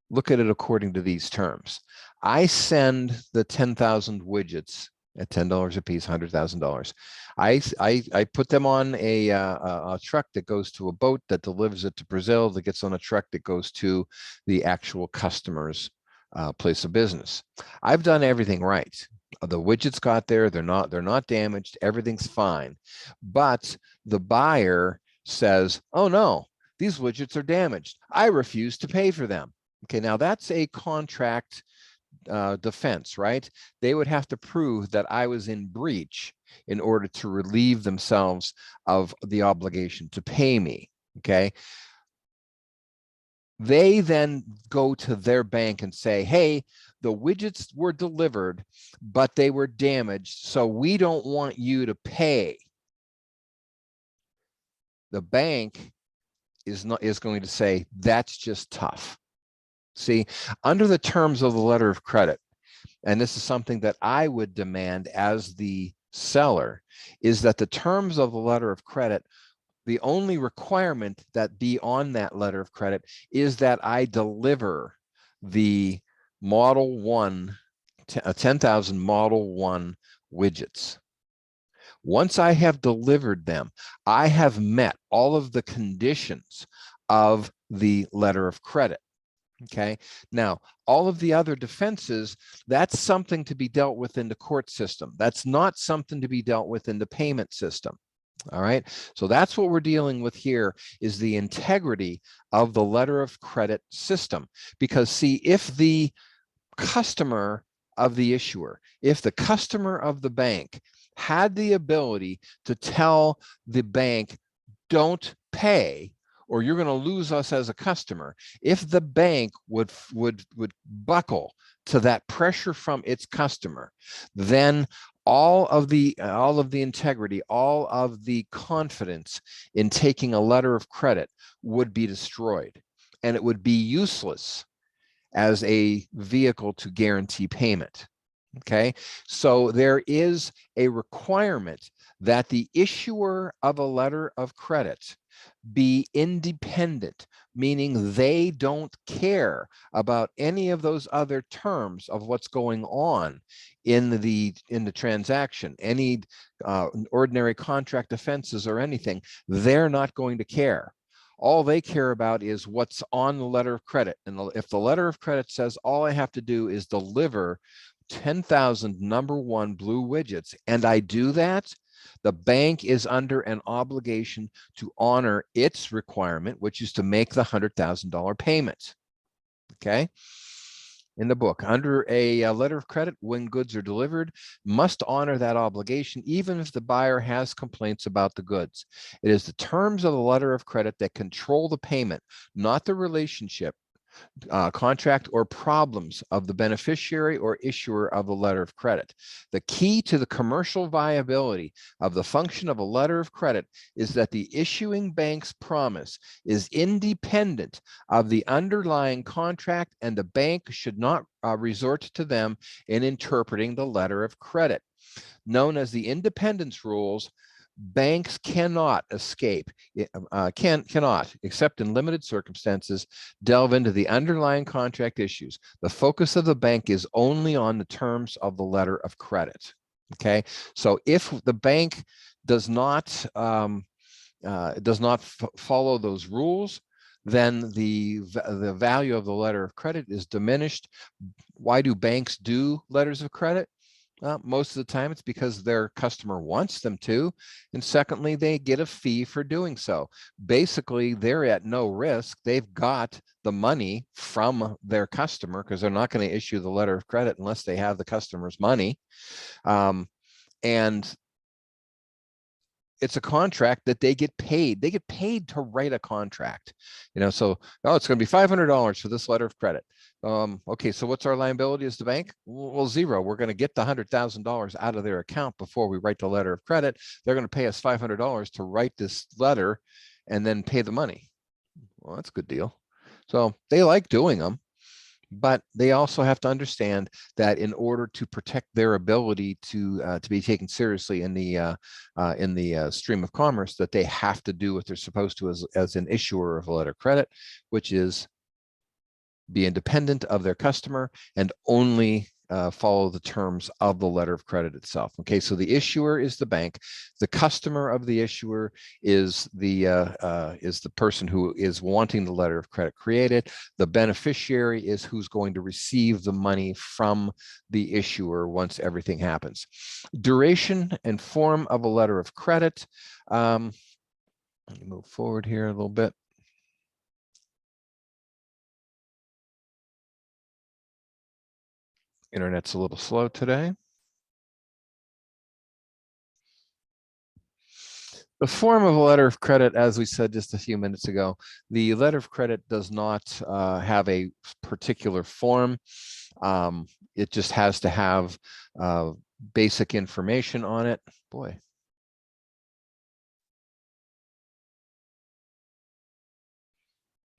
Look at it according to these terms. I send the 10,000 widgets at $10 a piece, $100,000. I put them on a truck that goes to a boat that delivers it to Brazil, that gets on a truck that goes to the actual customer's place of business. I've done everything right. The widgets got there, they're not damaged, everything's fine. But the buyer says, oh no, these widgets are damaged. I refuse to pay for them. Okay, now that's a contract defense, right? They would have to prove that I was in breach in order to relieve themselves of the obligation to pay me. Okay. They then go to their bank and say, hey, the widgets were delivered, but they were damaged, so we don't want you to pay. The bank is going to say, that's just tough. See, under the terms of the letter of credit, and this is something that I would demand as the seller, is that the terms of the letter of credit, the only requirement that be on that letter of credit is that I deliver the Model 1, 10,000 Model 1 widgets. Once I have delivered them, I have met all of the conditions of the letter of credit. Okay, now all of the other defenses, that's something to be dealt with in the court system. That's not something to be dealt with in the payment system. All right, so that's what we're dealing with here, is the integrity of the letter of credit system. Because see, if the customer of the issuer, if the customer of the bank had the ability to tell the bank, don't pay, or you're going to lose us as a customer, if the bank would buckle to that pressure from its customer, then all of the integrity, all of the confidence in taking a letter of credit would be destroyed, and it would be useless as a vehicle to guarantee payment. Okay, so there is a requirement that the issuer of a letter of credit be independent, meaning they don't care about any of those other terms of what's going on in the transaction, any ordinary contract offenses or anything. They're not going to care. All they care about is what's on the letter of credit. And if the letter of credit says all I have to do is deliver 10,000 number one blue widgets, and I do that, the bank is under an obligation to honor its requirement, which is to make the $100,000 payment. Okay. In the book, under a letter of credit, when goods are delivered, must honor that obligation, even if the buyer has complaints about the goods. It is the terms of the letter of credit that control the payment, not the relationship, contract, or problems of the beneficiary or issuer of the letter of credit. The key to the commercial viability of the function of a letter of credit is that the issuing bank's promise is independent of the underlying contract, and the bank should not resort to them in interpreting the letter of credit. Known as the independence rules, banks cannot escape, cannot, except in limited circumstances, delve into the underlying contract issues. The focus of the bank is only on the terms of the letter of credit. Okay, so if the bank does not follow those rules, then the value of the letter of credit is diminished. Why do banks do letters of credit? Most of the time it's because their customer wants them to. And secondly, they get a fee for doing so. Basically, they're at no risk. They've got the money from their customer because they're not going to issue the letter of credit unless they have the customer's money. And it's a contract that they get paid. They get paid to write a contract, so, oh, it's going to be $500 for this letter of credit. Okay, so what's our liability as the bank? Well, zero. We're going to get the $100,000 out of their account before we write the letter of credit. They're going to pay us $500 to write this letter and then pay the money. Well, that's a good deal. So they like doing them. But they also have to understand that in order to protect their ability to be taken seriously in the stream of commerce, that they have to do what they're supposed to as an issuer of a letter of credit, which is be independent of their customer and only follow the terms of the letter of credit itself. Okay, so the issuer is the bank. The customer of the issuer is the person who is wanting the letter of credit created. The beneficiary is who's going to receive the money from the issuer once everything happens. Duration and form of a letter of credit. Let me move forward here a little bit. Internet's a little slow today. The form of a letter of credit, as we said just a few minutes ago, the letter of credit does not have a particular form. It just has to have basic information on it. Boy.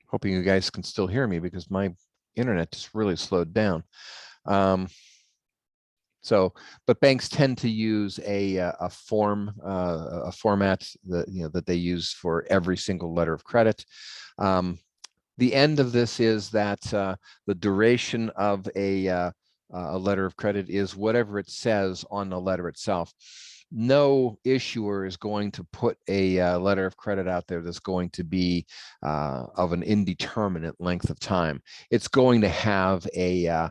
Hoping you guys can still hear me because my internet just really slowed down. But banks tend to use a format that that they use for every single letter of credit. The end of this is that the duration of a letter of credit is whatever it says on the letter itself. No issuer is going to put a letter of credit out there that's going to be of an indeterminate length of time. It's going to have a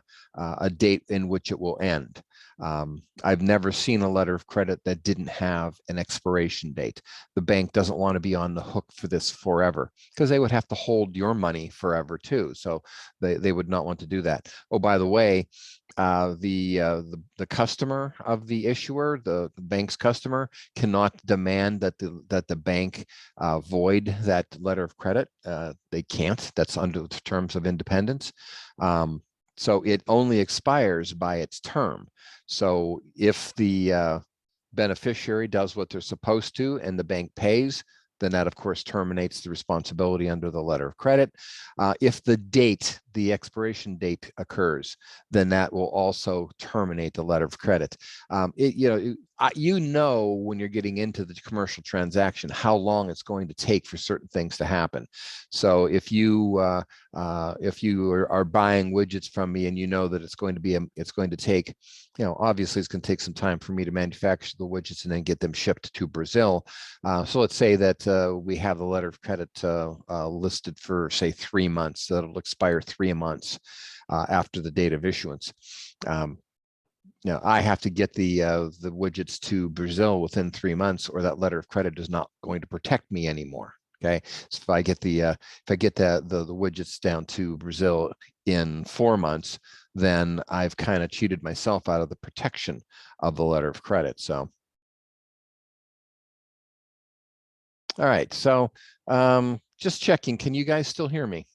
date in which it will end. I've never seen a letter of credit that didn't have an expiration date. The bank doesn't want to be on the hook for this forever because they would have to hold your money forever too. So they would not want to do that. Oh, by the way, the customer of the issuer, the bank's customer, cannot demand that the bank void that letter of credit. They can't. That's under the terms of independence. So it only expires by its term. So if the beneficiary does what they're supposed to and the bank pays, then that of course terminates the responsibility under the letter of credit. If the date the expiration date occurs, then that will also terminate the letter of credit. You know, when you're getting into the commercial transaction, how long it's going to take for certain things to happen. So if you are buying widgets from me and you know that it's going to take, obviously it's going to take some time for me to manufacture the widgets and then get them shipped to Brazil. So let's say that we have the letter of credit listed for, say, 3 months. That'll expire 3 months after the date of issuance. Now I have to get the widgets to Brazil within 3 months, or that letter of credit is not going to protect me anymore. Okay, so if I get the widgets down to Brazil in 4 months, then I've kind of cheated myself out of the protection of the letter of credit. So, all right. So, just checking. Can you guys still hear me?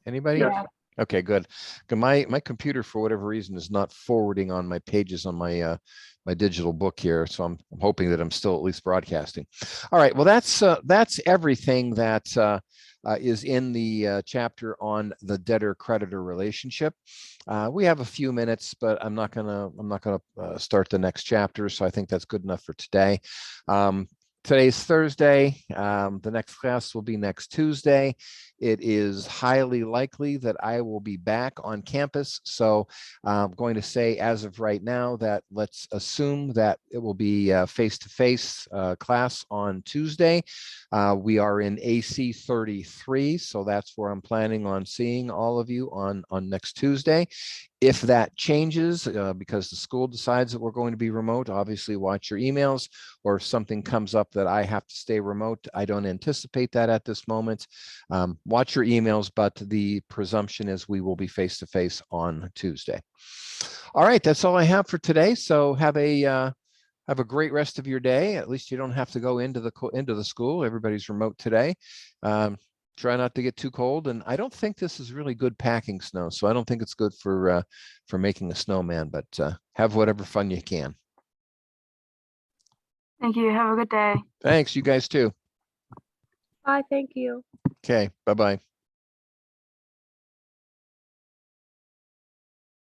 Anybody? Yeah. Okay, good. My computer, for whatever reason, is not forwarding on my pages on my my digital book here, so I'm hoping that I'm still at least broadcasting. All right. Well, that's everything that is in the chapter on the debtor-creditor relationship. We have a few minutes, but I'm not gonna start the next chapter, so I think that's good enough for today. Today's Thursday. The next class will be next Tuesday. It is highly likely that I will be back on campus. So I'm going to say, as of right now, that let's assume that it will be a face-to-face class on Tuesday. We are in AC 33, so that's where I'm planning on seeing all of you on next Tuesday. If that changes because the school decides that we're going to be remote, obviously watch your emails, or if something comes up that I have to stay remote, I don't anticipate that at this moment. Watch your emails, but the presumption is we will be face-to-face on Tuesday. All right, that's all I have for today. So have a great rest of your day. At least you don't have to go into the school. Everybody's remote today. Try not to get too cold, and I don't think this is really good packing snow, so I don't think it's good for making a snowman, but have whatever fun you can. Thank you. Have a good day. Thanks, you guys too. Bye, thank you. Okay, bye-bye.